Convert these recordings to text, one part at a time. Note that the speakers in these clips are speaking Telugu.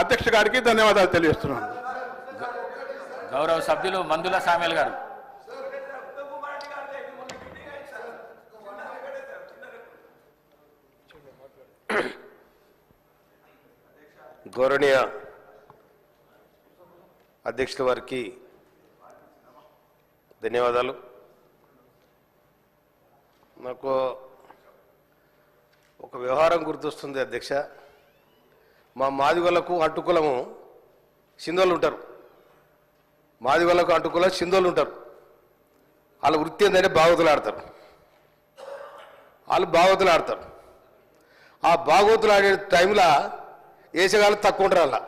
అధ్యక్ష గారికి ధన్యవాదాలు తెలియజేస్తున్నాను. గౌరవ సభ్యులు మందుల సామ్యాల్ గారు. గౌరవనీయ అధ్యక్షుల వారికి ధన్యవాదాలు. నాకు ఒక వ్యవహారం గుర్తొస్తుంది అధ్యక్ష. మా మాదిగోళ్లకు అడ్డుకులము సింధోళ్ళు ఉంటారు. మాదిగోళ్లకు అడ్డుకుల సింధోళ్ళు ఉంటారు. వాళ్ళ వృత్తి ఏంటంటే భాగవతులు ఆడతారు. వాళ్ళు భాగవతులు ఆడతారు. ఆ భాగవతులు ఆడే టైంలో వేసేగాళ్ళు తక్కువ ఉంటారు. అలా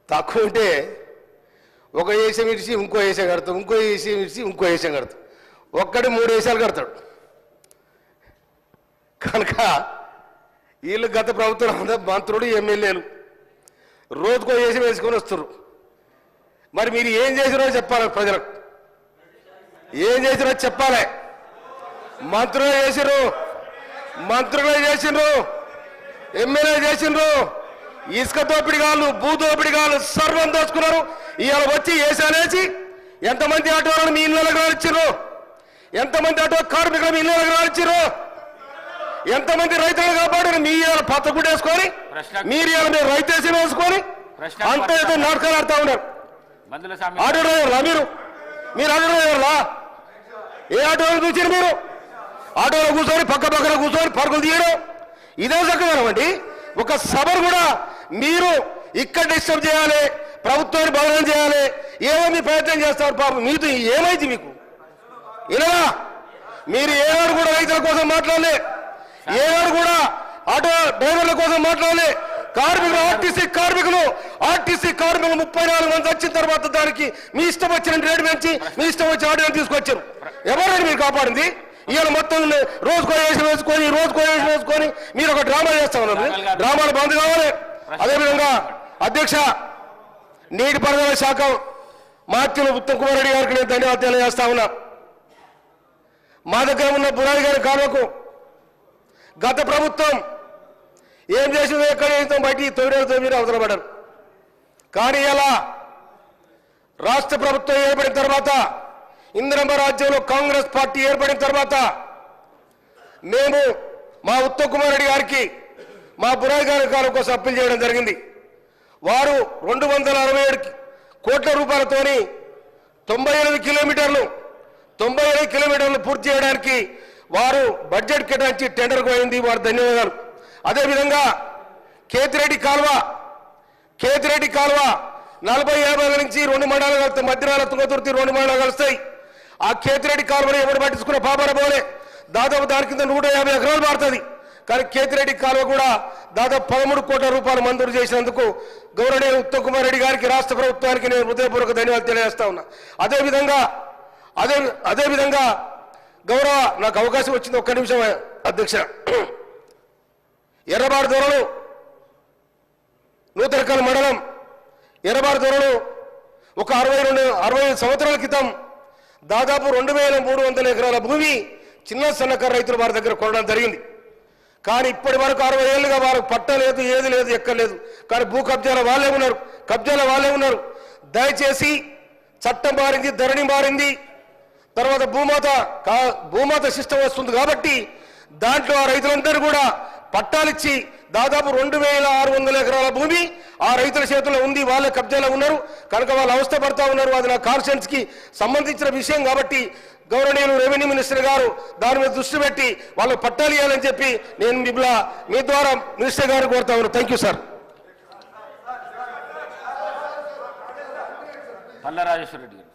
తక్కువ ఉంటే ఒక వేషం ఇడిచి ఇంకో వేషం కడతాం, ఇంకో వేషం ఇడిచి ఇంకో వేషం కడతాం. ఒక్కడి 3 వేషాలు కడతాడు. కనుక వీళ్ళు గత ప్రభుత్వం మంత్రులు ఎమ్మెల్యేలు రోజుకో వేషం వేసుకొని వస్తారు. మరి మీరు ఏం చేసిరో చెప్పాలి, ప్రజలకు ఏం చేసిరో చెప్పాలి. మంత్రులే చేసిర్రు, ఎమ్మెల్యే చేసిండ్రు, ఇసుక దోపిడిగాళ్ళు, భూ దోపిడిగాళ్ళు సర్వం దోచుకున్నారు. ఇవాళ వచ్చి వేసానేసి ఎంతమంది ఆటోలను మీ ఇళ్ళకి రానిచ్చారు, ఎంతమంది ఆటో కార్మికులు మీ ఇళ్ళకి రానిచ్చారు, ఎంతమంది రైతులు కాపాడారు. మీ ఇవాళ పత్త గుడ్డేసుకొని మీరు ఇవాళ మీరు రైతేసి వేసుకొని అంత ఏదో నాటకాలు ఆడుతూ ఉన్నారు. ఆటో డ్రైవర్లా మీరు ఆటో డ్రైవర్లా? ఏ ఆటోలు చూసారు మీరు? ఆటోలో కూర్చొని పక్కన కూర్చొని పరుగులు తీయడం ఇదే చక్కదనం అండి. ఒక సభను కూడా మీరు ఇక్కడ డిస్టర్బ్ చేయాలి, ప్రభుత్వాన్ని బదనం చేయాలి, ఏమో మీ ప్రయత్నం చేస్తారు. పాపం మీతో ఏమైంది మీకు? ఇలా మీరు ఏనాడు కూడా రైతుల కోసం మాట్లాడలే, ఏనాడు కూడా ఆటో డ్రైవర్ల కోసం మాట్లాడలే. ఆర్టీసీ కార్మికులు 34 మంది వచ్చిన తర్వాత దానికి మీ ఇష్టం వచ్చిన రేటు పెంచి మీ ఇష్టం వచ్చిన ఆటోని తీసుకొచ్చారు. ఎవరైనా మీరు కాపాడింది? ఇవాళ మొత్తం రోజుకో వేషం వేసుకొని మీరు ఒక డ్రామా చేస్తా ఉన్నారు. డ్రామాలు బంద్ కావాలి. అదేవిధంగా అధ్యక్ష, నీటిపారుదల శాఖ మార్చుల ఉత్తమ్ కుమార్ రెడ్డి గారికి నేను ధన్యవాదాలు తెలియజేస్తా ఉన్నా. మా దగ్గర ఉన్న బురాడి గారి కాలువకు గత ప్రభుత్వం ఏం చేసిందో ఎక్కడ చేస్తాం బయటికి 9 అవసరం పడ్డారు. కానీ ఇలా రాష్ట్ర ప్రభుత్వం ఏర్పడిన తర్వాత, ఇందిరమ్మ రాజ్యంలో కాంగ్రెస్ పార్టీ ఏర్పడిన తర్వాత మేము మా ఉత్తమ్ కుమార్ రెడ్డి గారికి మా బురాయి గారి కోసం అప్పీల్ చేయడం జరిగింది. వారు 267 కోట్ల రూపాయలతోని 98 కిలోమీటర్లు పూర్తి చేయడానికి వారు బడ్జెట్ కేటాయించి టెండర్కు అయింది. వారు ధన్యవాదాలు. అదేవిధంగా కేతిరెడ్డి కాలువ 40-50 నుంచి 2 మండలాలు కలుస్తాయి. మధ్యరాల తుంగతుర్తి 2 మండలాలు కలుస్తాయి. ఆ కేతిరెడ్డి కాలువని ఎవరు పట్టించుకున్న పాపర పోలే. దాదాపు దాని కింద 150 ఎకరాలు మారుతుంది. కానీ కేతిరెడ్డి కాలువ కూడా దాదాపు 13 కోట్ల రూపాయలు మంజూరు చేసినందుకు గౌరవనీయ ఉత్తమ్ కుమార్ రెడ్డి గారికి, రాష్ట్ర ప్రభుత్వానికి నేను హృదయపూర్వక ధన్యవాదాలు తెలియజేస్తా ఉన్నా. అదేవిధంగా గౌరవ నాకు అవకాశం వచ్చింది, ఒక్క నిమిషం అధ్యక్ష. ఎర్రబాడు దొరలు నూతనకల్ మండలం ఎర్రబాడు దొరలు ఒక 60 సంవత్సరాల క్రితం దాదాపు 2300 ఎకరాల భూమి చిన్న సన్నకారు రైతులు వారి దగ్గర కొనడం జరిగింది. కానీ ఇప్పటి వరకు 60 ఏళ్ళుగా వారికి పట్టలేదు, ఏది లేదు, ఎక్కలేదు. కానీ భూ కబ్జాల వాళ్ళే ఉన్నారు. దయచేసి చట్టం మారింది, ధరణి మారింది, తర్వాత భూమాత సిస్టమ్ వస్తుంది కాబట్టి దాంట్లో ఆ రైతులందరూ కూడా పట్టాలిచ్చి దాదాపు 2600 ఎకరాల భూమి ఆ రైతుల చేతుల్లో ఉంది. వాళ్ళ కబ్జాలో ఉన్నారు కనుక వాళ్ళు అవస్థ పడతా ఉన్నారు. అది నా కాన్స్టిట్యూన్స్ కి సంబంధించిన విషయం కాబట్టి గౌరవనీయులు రెవెన్యూ మినిస్టర్ గారు దాని మీద దృష్టి పెట్టి వాళ్ళు పట్టాలు ఇవ్వాలని చెప్పి నేను మీ ద్వారా మినిస్టర్ గారు కోరుతా ఉన్నాను. Thank you sir. Palla Rajeshwara Reddy గారు.